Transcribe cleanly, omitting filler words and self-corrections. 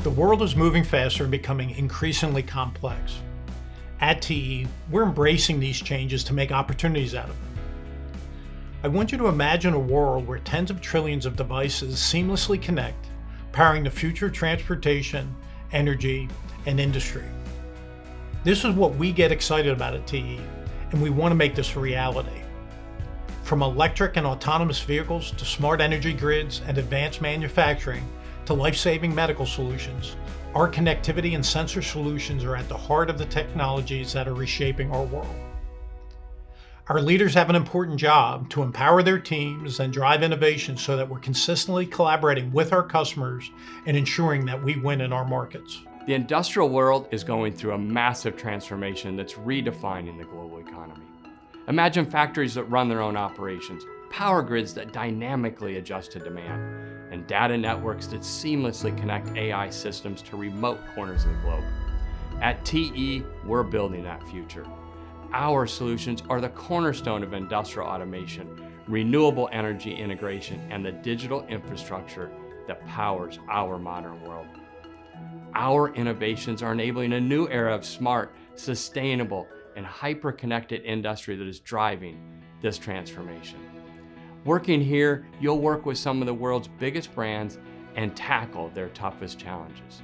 The world is moving faster and becoming increasingly complex. At TE, we're embracing these changes to make opportunities out of them. I want you to imagine a world where tens of trillions of devices seamlessly connect, powering the future of transportation, energy, and industry. This is what we get excited about at TE, and we want to make this a reality. From electric and autonomous vehicles to smart energy grids and advanced manufacturing to life-saving medical solutions, our connectivity and sensor solutions are at the heart of the technologies that are reshaping our world. Our leaders have an important job to empower their teams and drive innovation so that we're consistently collaborating with our customers and ensuring that we win in our markets. The industrial world is going through a massive transformation that's redefining the global economy. Imagine factories that run their own operations, power grids that dynamically adjust to demand, and data networks that seamlessly connect AI systems to remote corners of the globe. At TE, we're building that future. Our solutions are the cornerstone of industrial automation, renewable energy integration, and the digital infrastructure that powers our modern world. Our innovations are enabling a new era of smart, sustainable, and hyper-connected industry that is driving this transformation. Working here, you'll work with some of the world's biggest brands and tackle their toughest challenges.